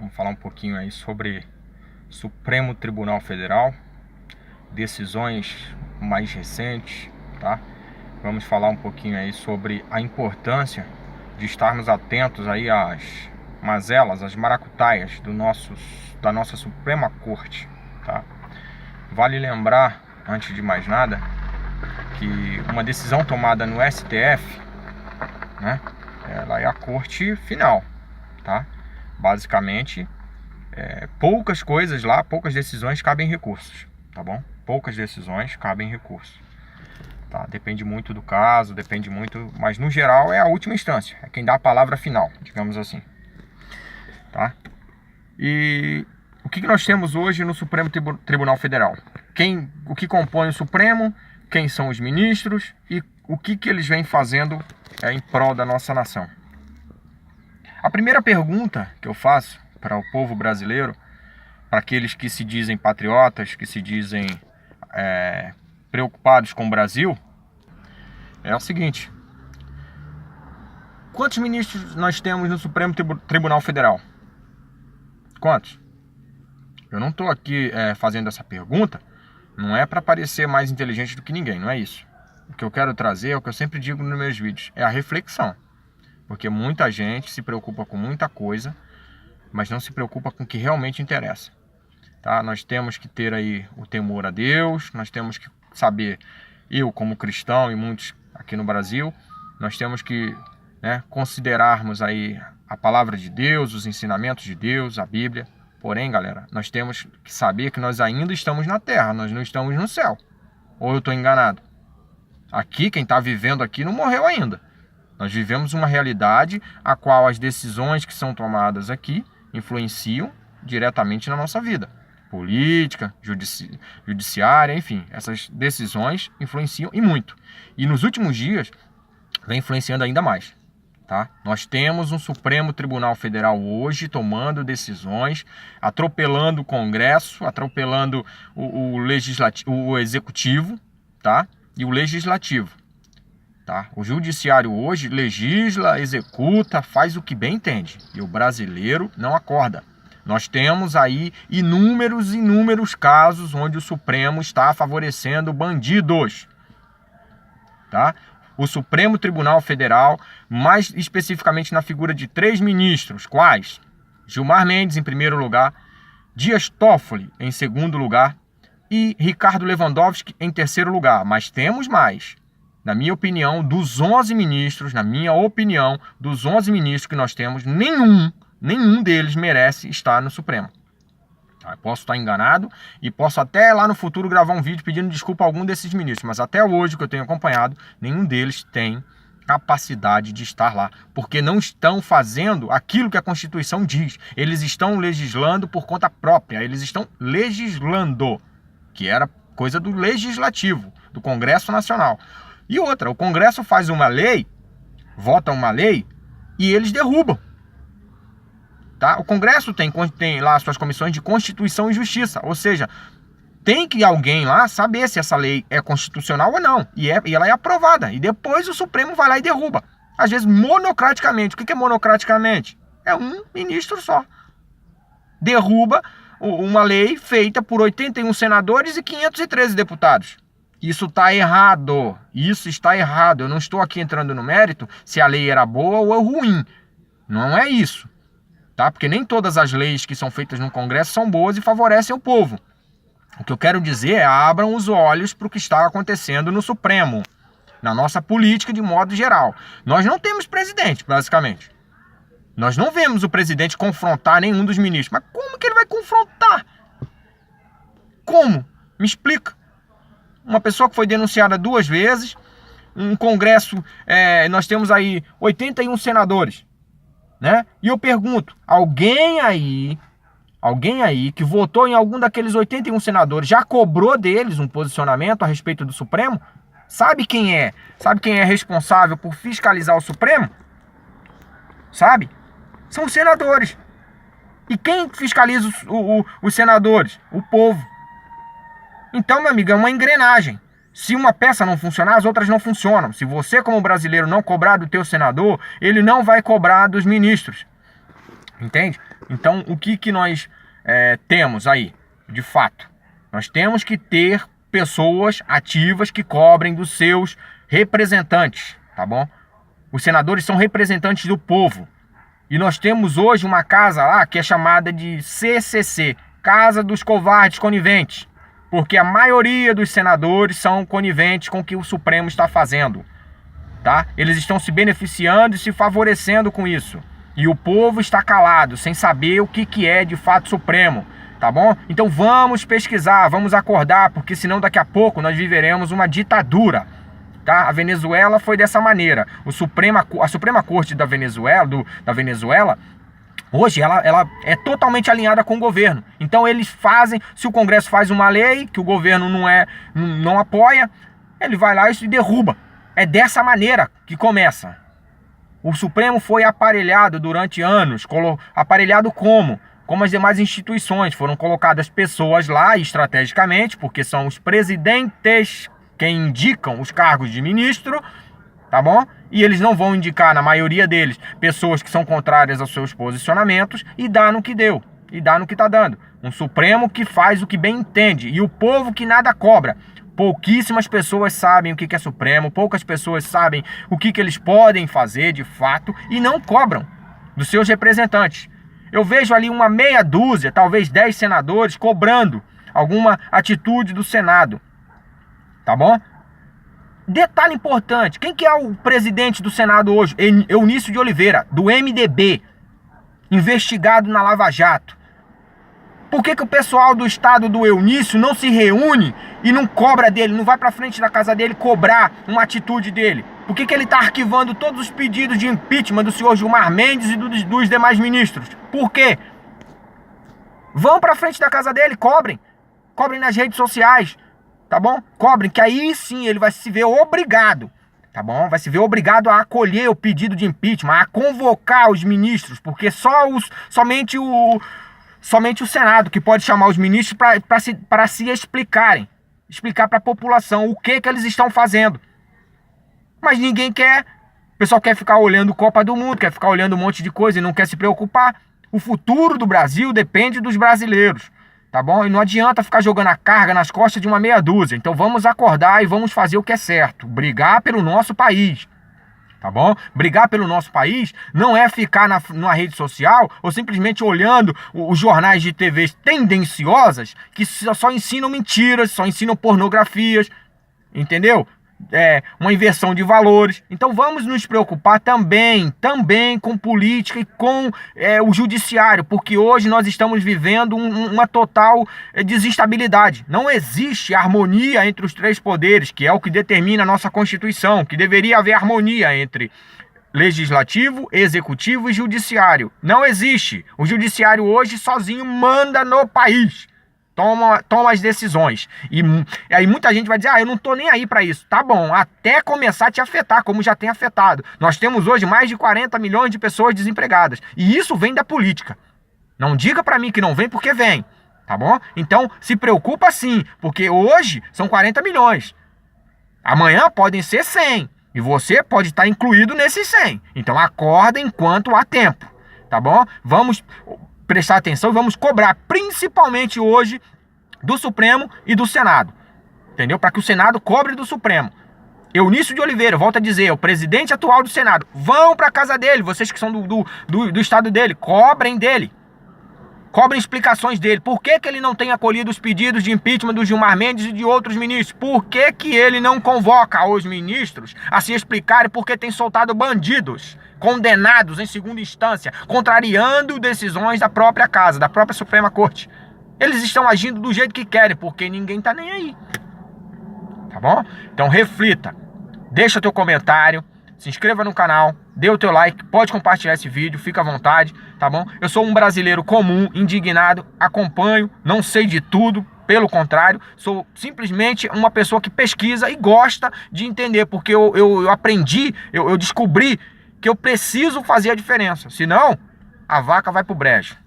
Vamos falar um pouquinho aí sobre Supremo Tribunal Federal, decisões mais recentes, tá? Vamos falar um pouquinho aí sobre a importância de estarmos atentos aí às mazelas, às maracutaias da nossa Suprema Corte, tá? Vale lembrar, antes de mais nada, que uma decisão tomada no STF, né, ela é a corte final, tá? Basicamente, poucas coisas lá, poucas decisões cabem recursos, tá bom? Poucas decisões cabem recursos, tá? Depende muito do caso, depende muito, mas no geral é a última instância, é quem dá a palavra final, digamos assim, tá? E o que nós temos hoje no Supremo Tribunal Federal? O que compõe o Supremo, quem são os ministros e o que eles vêm fazendo em prol da nossa nação. A primeira pergunta que eu faço para o povo brasileiro, para aqueles que se dizem patriotas, que se dizem preocupados com o Brasil, é o seguinte: quantos ministros nós temos no Supremo Tribunal Federal? Quantos? Eu não estou aqui fazendo essa pergunta, não é para parecer mais inteligente do que ninguém, não é isso. O que eu quero trazer é o que eu sempre digo nos meus vídeos, é a reflexão. Porque muita gente se preocupa com muita coisa, mas não se preocupa com o que realmente interessa, tá? Nós temos que ter aí o temor a Deus, nós temos que saber, eu como cristão e muitos aqui no Brasil, nós temos que considerarmos aí a palavra de Deus, os ensinamentos de Deus, a Bíblia. Porém, galera, nós temos que saber que nós ainda estamos na terra, nós não estamos no céu. Ou eu estou enganado? Aqui, quem está vivendo aqui não morreu ainda. Nós vivemos uma realidade a qual as decisões que são tomadas aqui influenciam diretamente na nossa vida. Política, judiciária, enfim, essas decisões influenciam e muito. E nos últimos dias vem influenciando ainda mais, tá? Nós temos um Supremo Tribunal Federal hoje tomando decisões, atropelando o Congresso, atropelando o Executivo, tá? E o Legislativo. Tá? O judiciário hoje legisla, executa, faz o que bem entende. E o brasileiro não acorda. Nós temos aí inúmeros casos onde o Supremo está favorecendo bandidos. Tá? O Supremo Tribunal Federal, mais especificamente na figura de 3 ministros. Quais? Gilmar Mendes em primeiro lugar, Dias Toffoli em segundo lugar e Ricardo Lewandowski em terceiro lugar. Mas temos mais. Na minha opinião, dos 11 ministros, que nós temos, nenhum deles merece estar no Supremo. Eu posso estar enganado e posso até lá no futuro gravar um vídeo pedindo desculpa a algum desses ministros, mas até hoje que eu tenho acompanhado, nenhum deles tem capacidade de estar lá, porque não estão fazendo aquilo que a Constituição diz. Eles estão legislando por conta própria, eles estão legislando, que era coisa do Legislativo, do Congresso Nacional. E outra, o Congresso faz uma lei, vota uma lei e eles derrubam. Tá? O Congresso tem lá suas comissões de Constituição e Justiça, ou seja, tem que alguém lá saber se essa lei é constitucional ou não, e ela é aprovada, e depois o Supremo vai lá e derruba. Às vezes monocraticamente. O que é monocraticamente? É um ministro só. Derruba uma lei feita por 81 senadores e 513 deputados. Isso está errado, eu não estou aqui entrando no mérito se a lei era boa ou ruim, não é isso, tá? Porque nem todas as leis que são feitas no Congresso são boas e favorecem o povo. O que eu quero dizer é abram os olhos para o que está acontecendo no Supremo, na nossa política de modo geral. Nós não temos presidente, basicamente. Nós não vemos o presidente confrontar nenhum dos ministros, mas como que ele vai confrontar? Como? Me explica. Uma pessoa que foi denunciada 2 vezes, um Congresso, nós temos aí 81 senadores, né? E eu pergunto, alguém aí que votou em algum daqueles 81 senadores já cobrou deles um posicionamento a respeito do Supremo? Sabe quem é? Sabe quem é responsável por fiscalizar o Supremo? Sabe? São os senadores. E quem fiscaliza os senadores? O povo. Então, meu amigo, é uma engrenagem. Se uma peça não funcionar, as outras não funcionam. Se você, como brasileiro, não cobrar do teu senador, ele não vai cobrar dos ministros. Entende? Então, o que nós temos aí, de fato? Nós temos que ter pessoas ativas que cobrem dos seus representantes, tá bom? Os senadores são representantes do povo. E nós temos hoje uma casa lá que é chamada de CCC, Casa dos Covardes Coniventes. Porque a maioria dos senadores são coniventes com o que o Supremo está fazendo, tá? Eles estão se beneficiando e se favorecendo com isso. E o povo está calado, sem saber o que é de fato Supremo, tá bom? Então vamos pesquisar, vamos acordar, porque senão daqui a pouco nós viveremos uma ditadura, tá? A Venezuela foi dessa maneira. A Suprema Corte da Venezuela, hoje ela é totalmente alinhada com o governo. Então eles fazem, se o Congresso faz uma lei que o governo não apoia, ele vai lá e derruba. É dessa maneira que começa. O Supremo foi aparelhado durante anos. Aparelhado como? Como as demais instituições. Foram colocadas pessoas lá estrategicamente, porque são os presidentes quem indicam os cargos de ministro, tá bom? E eles não vão indicar, na maioria deles, pessoas que são contrárias aos seus posicionamentos, e dá no que deu, e dá no que tá dando. Um Supremo que faz o que bem entende, e o povo que nada cobra. Pouquíssimas pessoas sabem o que é Supremo, poucas pessoas sabem o que eles podem fazer de fato, e não cobram dos seus representantes. Eu vejo ali uma meia dúzia, talvez 10 senadores, cobrando alguma atitude do Senado, tá bom? Detalhe importante, quem que é o presidente do Senado hoje? Eunício de Oliveira, do MDB, investigado na Lava Jato. Por que o pessoal do estado do Eunício não se reúne e não cobra dele, não vai pra frente da casa dele cobrar uma atitude dele? Por que ele tá arquivando todos os pedidos de impeachment do senhor Gilmar Mendes e dos demais ministros? Por quê? Vão pra frente da casa dele, cobrem. Cobrem nas redes sociais, tá bom? Cobrem, que aí sim ele vai se ver obrigado, tá bom? Vai se ver obrigado a acolher o pedido de impeachment, a convocar os ministros, porque somente o Senado que pode chamar os ministros para se explicar para a população o que eles estão fazendo. Mas ninguém quer. O pessoal quer ficar olhando Copa do Mundo, quer ficar olhando um monte de coisa e não quer se preocupar. O futuro do Brasil depende dos brasileiros, tá bom? E não adianta ficar jogando a carga nas costas de uma meia dúzia. Então vamos acordar e vamos fazer o que é certo. Brigar pelo nosso país. Tá bom? Brigar pelo nosso país não é ficar numa rede social ou simplesmente olhando os jornais de TV tendenciosas que só ensinam mentiras, só ensinam pornografias, entendeu? Uma inversão de valores. Então vamos nos preocupar também com política e com o judiciário, porque hoje nós estamos vivendo uma total desestabilidade. Não existe harmonia entre os três poderes, que é o que determina a nossa Constituição, que deveria haver harmonia entre legislativo, executivo e judiciário. Não existe. O judiciário hoje sozinho manda no país. Toma as decisões. E aí muita gente vai dizer, eu não tô nem aí para isso. Tá bom, até começar a te afetar, como já tem afetado. Nós temos hoje mais de 40 milhões de pessoas desempregadas. E isso vem da política. Não diga para mim que não vem, porque vem. Tá bom? Então, se preocupa sim, porque hoje são 40 milhões. Amanhã podem ser 100. E você pode estar incluído nesses 100. Então, acorda enquanto há tempo. Tá bom? Vamos prestar atenção e vamos cobrar, principalmente hoje, do Supremo e do Senado, entendeu? Para que o Senado cobre do Supremo. Eunício de Oliveira, volto a dizer, é o presidente atual do Senado. Vão para a casa dele, vocês que são do estado dele, cobrem dele. Cobrem explicações dele. Por que ele não tem acolhido os pedidos de impeachment do Gilmar Mendes e de outros ministros? Por que ele não convoca os ministros a se explicarem por que tem soltado bandidos condenados em segunda instância, contrariando decisões da própria casa, da própria Suprema Corte? Eles estão agindo do jeito que querem, porque ninguém tá nem aí. Tá bom? Então reflita. Deixa teu comentário. Se inscreva no canal, dê o teu like, pode compartilhar esse vídeo, fica à vontade, tá bom? Eu sou um brasileiro comum, indignado, acompanho, não sei de tudo, pelo contrário, sou simplesmente uma pessoa que pesquisa e gosta de entender, porque eu aprendi, eu descobri que eu preciso fazer a diferença, senão a vaca vai pro brejo.